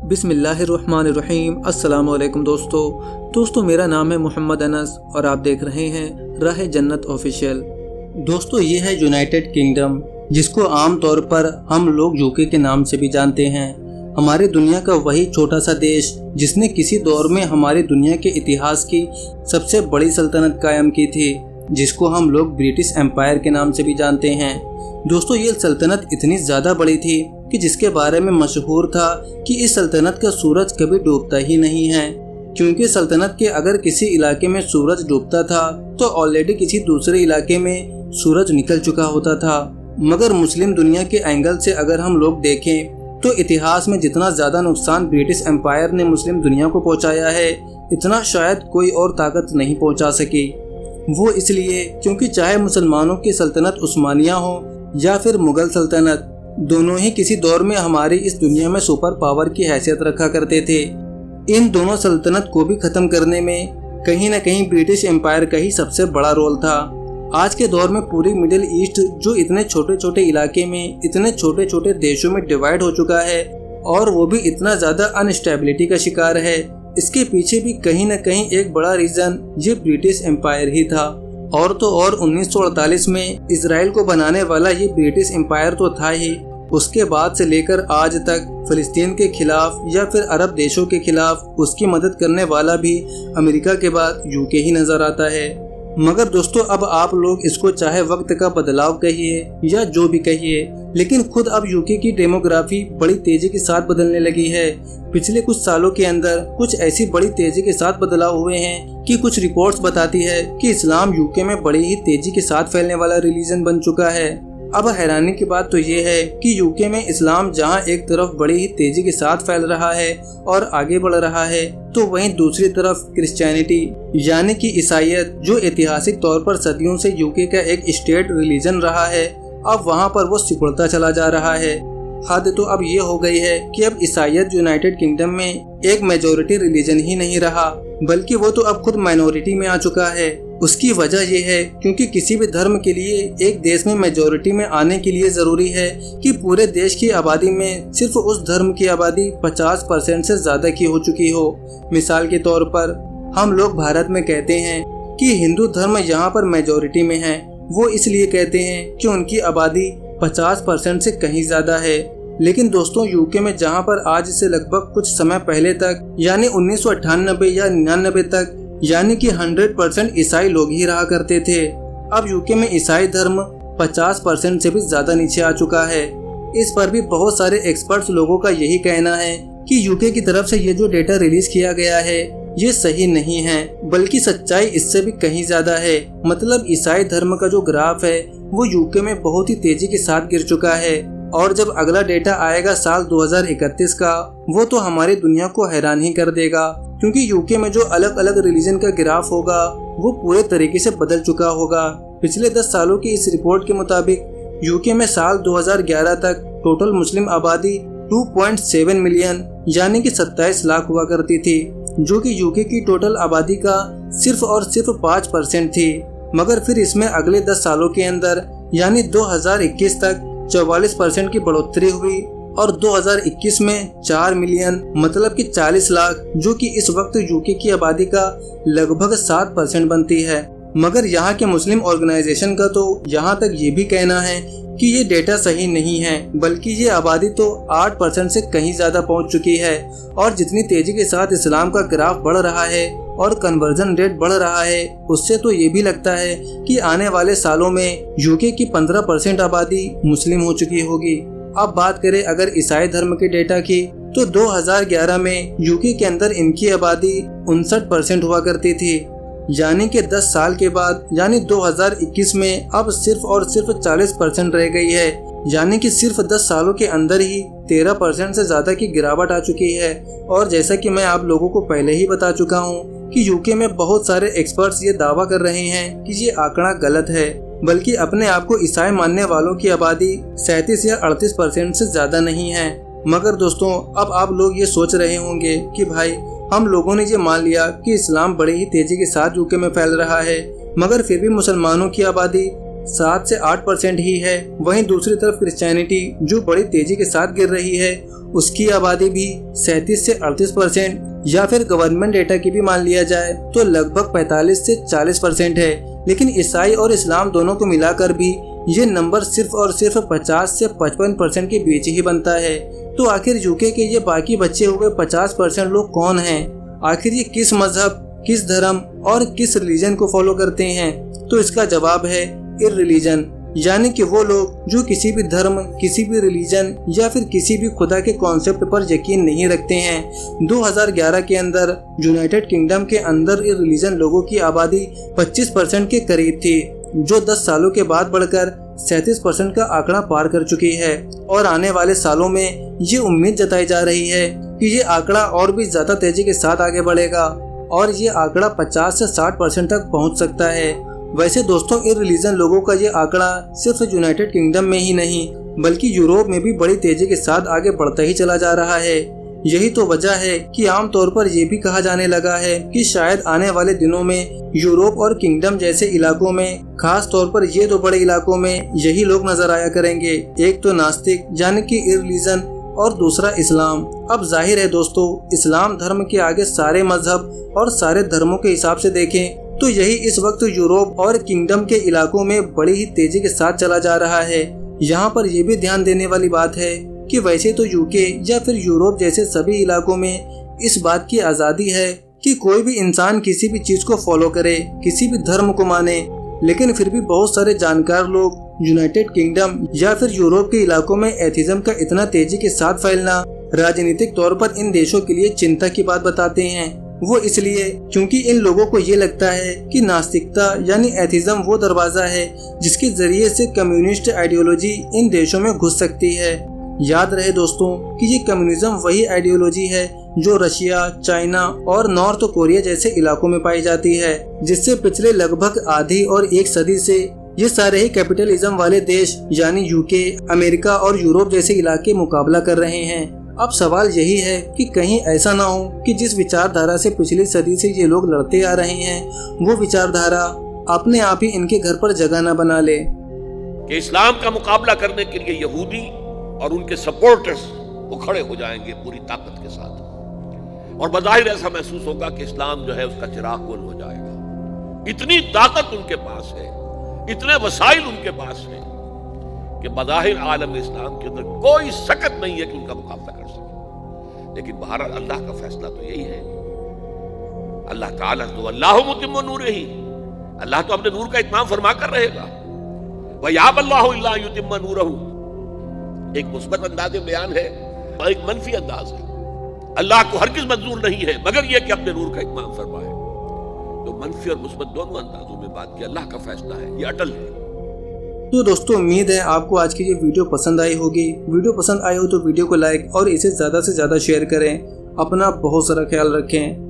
बिस्मिल्लाहिर्रहमानिर्रहीम। अस्सलाम वालेकुम दोस्तों मेरा नाम है मोहम्मद अनस और आप देख रहे हैं राह जन्नत ऑफिशियल। दोस्तों ये है यूनाइटेड किंगडम, जिसको आम तौर पर हम लोग यूके के नाम से भी जानते हैं। हमारी दुनिया का वही छोटा सा देश जिसने किसी दौर में हमारी दुनिया के इतिहास की सबसे बड़ी सल्तनत कायम की थी, जिसको हम लोग ब्रिटिश एम्पायर के नाम से भी जानते हैं। दोस्तों ये सल्तनत इतनी ज़्यादा बड़ी थी कि जिसके बारे में मशहूर था कि इस सल्तनत का सूरज कभी डूबता ही नहीं है, क्योंकि सल्तनत के अगर किसी इलाके में सूरज डूबता था तो ऑलरेडी किसी दूसरे इलाके में सूरज निकल चुका होता था। मगर मुस्लिम दुनिया के एंगल से अगर हम लोग देखें तो इतिहास में जितना ज़्यादा नुकसान ब्रिटिश एम्पायर ने मुस्लिम दुनिया को पहुँचाया है, इतना शायद कोई और ताकत नहीं पहुँचा सकी। वो इसलिए क्योंकि चाहे मुसलमानों की सल्तनत उस्मानिया हो या फिर मुगल सल्तनत, दोनों ही किसी दौर में हमारी इस दुनिया में सुपर पावर की हैसियत रखा करते थे। इन दोनों सल्तनत को भी ख़त्म करने में कहीं न कहीं ब्रिटिश एम्पायर का ही सबसे बड़ा रोल था। आज के दौर में पूरी मिडिल ईस्ट जो इतने छोटे छोटे इलाके में इतने छोटे छोटे देशों में डिवाइड हो चुका है और वो भी इतना ज़्यादा अनस्टेबिलिटी का शिकार है, इसके पीछे भी कहीं न कहीं एक बड़ा रीज़न ये ब्रिटिश एम्पायर ही था। और तो और 1948 में इजराइल को बनाने वाला ये ब्रिटिश एम्पायर तो था ही, उसके बाद से लेकर आज तक फ़लस्तीन के खिलाफ या फिर अरब देशों के खिलाफ उसकी मदद करने वाला भी अमेरिका के बाद यूके ही नज़र आता है। मगर दोस्तों अब आप लोग इसको चाहे वक्त का बदलाव कहिए या जो भी कहिए, लेकिन खुद अब यूके की डेमोग्राफी बड़ी तेजी के साथ बदलने लगी है। पिछले कुछ सालों के अंदर कुछ ऐसी बड़ी तेजी के साथ बदलाव हुए हैं कि कुछ रिपोर्ट्स बताती है कि इस्लाम यूके में बड़ी ही तेजी के साथ फैलने वाला रिलीजन बन चुका है। अब हैरानी की बात तो ये है कि यूके में इस्लाम जहां एक तरफ बड़ी ही तेजी के साथ फैल रहा है और आगे बढ़ रहा है, तो वहीं दूसरी तरफ क्रिश्चियनिटी यानी कि ईसाईयत, जो ऐतिहासिक तौर पर सदियों से यूके का एक स्टेट रिलीजन रहा है, अब वहां पर वो सिकुड़ता चला जा रहा है। हद तो अब ये हो गई है कि अब ईसाईयत यूनाइटेड किंगडम में एक मेजॉरिटी रिलीजन ही नहीं रहा, बल्कि वो तो अब खुद माइनॉरिटी में आ चुका है। उसकी वजह यह है क्योंकि किसी भी धर्म के लिए एक देश में मेजॉरिटी में आने के लिए ज़रूरी है कि पूरे देश की आबादी में सिर्फ उस धर्म की आबादी 50% से ज़्यादा की हो चुकी हो। मिसाल के तौर पर हम लोग भारत में कहते हैं कि हिंदू धर्म यहाँ पर मेजॉरिटी में है, वो इसलिए कहते हैं कि उनकी आबादी 50% से कहीं ज़्यादा है। लेकिन दोस्तों यूके में जहाँ पर आज से लगभग कुछ समय पहले तक यानी 1998 या 99 तक यानी कि 100% ईसाई लोग ही रहा करते थे, अब यूके में ईसाई धर्म 50% से भी ज्यादा नीचे आ चुका है। इस पर भी बहुत सारे एक्सपर्ट्स लोगों का यही कहना है कि यूके की तरफ से ये जो डेटा रिलीज किया गया है ये सही नहीं है, बल्कि सच्चाई इससे भी कहीं ज्यादा है। मतलब ईसाई धर्म का जो ग्राफ है वो यूके में बहुत ही तेजी के साथ गिर चुका है, और जब अगला डेटा आएगा साल 2031 का, वो तो हमारी दुनिया को हैरान ही कर देगा, क्योंकि यूके में जो अलग अलग रिलीजन का ग्राफ होगा वो पूरे तरीके से बदल चुका होगा। पिछले 10 सालों की इस रिपोर्ट के मुताबिक यूके में साल 2011 तक टोटल मुस्लिम आबादी 2.7 मिलियन यानी कि 27 लाख हुआ करती थी, जो कि यूके की टोटल आबादी का सिर्फ और सिर्फ 5% थी। मगर फिर इसमें अगले 10 सालों के अंदर यानी 2021 तक 44% की बढ़ोतरी हुई और 2021 में 4 मिलियन मतलब कि 40 लाख, जो कि इस वक्त यूके की आबादी का लगभग 7% बनती है। मगर यहाँ के मुस्लिम ऑर्गेनाइजेशन का तो यहाँ तक ये भी कहना है कि ये डेटा सही नहीं है, बल्कि ये आबादी तो 8% से कहीं ज़्यादा पहुँच चुकी है। और जितनी तेज़ी के साथ इस्लाम का ग्राफ बढ़ रहा है और कन्वर्जन रेट बढ़ रहा है, उससे तो ये भी लगता है कि आने वाले सालों में यूके की 15% आबादी मुस्लिम हो चुकी होगी। अब बात करें अगर ईसाई धर्म के डेटा की, तो 2011 में यूके के अंदर इनकी आबादी 59% हुआ करती थी, यानी कि 10 साल के बाद यानी 2021 में अब सिर्फ और सिर्फ 40% रह गई है, यानी कि सिर्फ 10 सालों के अंदर ही 13% से ज़्यादा की गिरावट आ चुकी है। और जैसा कि मैं आप लोगों को पहले ही बता चुका हूँ कि यूके में बहुत सारे एक्सपर्ट्स ये दावा कर रहे हैं कि ये आंकड़ा गलत है, बल्कि अपने आप को ईसाई मानने वालों की आबादी 37 या 38% से ज़्यादा नहीं है। मगर दोस्तों अब आप लोग ये सोच रहे होंगे कि भाई हम लोगों ने ये मान लिया कि इस्लाम बड़ी ही तेजी के साथ यूके में फैल रहा है, मगर फिर भी मुसलमानों की आबादी 7 से 8% ही है। वहीं दूसरी तरफ क्रिश्चियनिटी जो बड़ी तेजी के साथ गिर रही है उसकी आबादी भी 37 से 38% या फिर गवर्नमेंट डेटा की भी मान लिया जाए तो लगभग 45 से 40% है। लेकिन ईसाई और इस्लाम दोनों को मिलाकर भी ये नंबर सिर्फ और सिर्फ 50 से 55% के बीच ही बनता है। तो आखिर यूके के ये बाकी बचे हुए 50% लोग कौन हैं? आखिर ये किस मजहब, किस धर्म और किस रिलीजन को फॉलो करते हैं? तो इसका जवाब है इररिलीजन, यानी कि वो लोग जो किसी भी धर्म, किसी भी रिलीजन या फिर किसी भी खुदा के कॉन्सेप्ट पर यकीन नहीं रखते हैं। 2011 के अंदर यूनाइटेड किंगडम के अंदर इररिलीजन लोगों की आबादी 25% के करीब थी, जो 10 सालों के बाद बढ़कर 37% का आंकड़ा पार कर चुकी है। और आने वाले सालों में ये उम्मीद जताई जा रही है कि ये आंकड़ा और भी ज्यादा तेजी के साथ आगे बढ़ेगा और ये आंकड़ा 50 से 60% तक पहुंच सकता है। वैसे दोस्तों, इररिलीजन लोगों का ये आंकड़ा सिर्फ यूनाइटेड किंगडम में ही नहीं बल्कि यूरोप में भी बड़ी तेजी के साथ आगे बढ़ता ही चला जा रहा है। यही तो वजह है कि आमतौर पर यह भी कहा जाने लगा है कि शायद आने वाले दिनों में यूरोप और किंगडम जैसे इलाकों में, खास तौर पर ये दो बड़े इलाकों में यही लोग नजर आया करेंगे। एक तो नास्तिक यानी कि इररिलीजन और दूसरा इस्लाम। अब जाहिर है दोस्तों, इस्लाम धर्म के आगे सारे मजहब और सारे धर्मों के हिसाब से देखें तो यही इस वक्त यूरोप और किंगडम के इलाकों में बड़ी ही तेजी के साथ चला जा रहा है। यहाँ पर यह भी ध्यान देने वाली बात है कि वैसे तो यूके या फिर यूरोप जैसे सभी इलाकों में इस बात की आज़ादी है कि कोई भी इंसान किसी भी चीज को फॉलो करे, किसी भी धर्म को माने, लेकिन फिर भी बहुत सारे जानकार लोग यूनाइटेड किंगडम या फिर यूरोप के इलाकों में एथिज्म का इतना तेजी के साथ फैलना राजनीतिक तौर पर इन देशों के लिए चिंता की बात बताते हैं। वो इसलिए क्योंकि इन लोगों को ये लगता है कि नास्तिकता यानी एथिज्म वो दरवाजा है जिसके जरिए से कम्युनिस्ट आइडियोलॉजी इन देशों में घुस सकती है। याद रहे दोस्तों कि ये कम्युनिज्म वही आइडियोलॉजी है जो रशिया, चाइना और नॉर्थ कोरिया जैसे इलाकों में पाई जाती है, जिससे पिछले लगभग आधी और एक सदी से ये सारे ही कैपिटलिज्म वाले देश यानी यूके, अमेरिका और यूरोप जैसे इलाके मुकाबला कर रहे हैं। अब सवाल यही है कि कहीं ऐसा ना हो कि जिस विचारधारा से पिछली सदी से ये लोग लड़ते आ रहे हैं वो विचारधारा अपने आप ही इनके घर पर जगह न बना ले। कि इस्लाम का मुकाबला करने के लिए यहूदी और उनके सपोर्टर्स वो खड़े हो जाएंगे पूरी ताकत के साथ और बज़ाहिर ऐसा महसूस होगा कि इस्लाम जो है उसका चिराग गुल हो जाएगा। इतनी ताकत उनके पास है, इतने वसाइल उनके पास है कि बज़ाहिर आलम इस्लाम के अंदर कोई शकक नहीं है कि उनका मुकाबला कर सके। लेकिन बहरहाल अल्लाह का फैसला तो यही है। अल्लाह ताला तो अल्लाहु मुतिम्मु नूरिही, अल्लाह तो अपने नूर का इत्माम फरमा कर रहेगा। व याबल्लाहु इल्ला युतिम्मा नूरहू, एक मुस्बत अंदाज़ बयान है और एक मनफी अंदाज है। अल्लाह को हरगिज़ मंजूर नहीं है मगर यह कि अपने नूर का इत्माम फरमाए। तो मनफी और मुस्बत दोनों अंदाजों में बात की अल्लाह का फैसला है, ये अटल है। तो दोस्तों, उम्मीद है आपको आज की ये वीडियो पसंद आई होगी। वीडियो पसंद आई हो तो वीडियो को लाइक और इसे ज़्यादा से ज़्यादा शेयर करें। अपना बहुत सारा ख्याल रखें।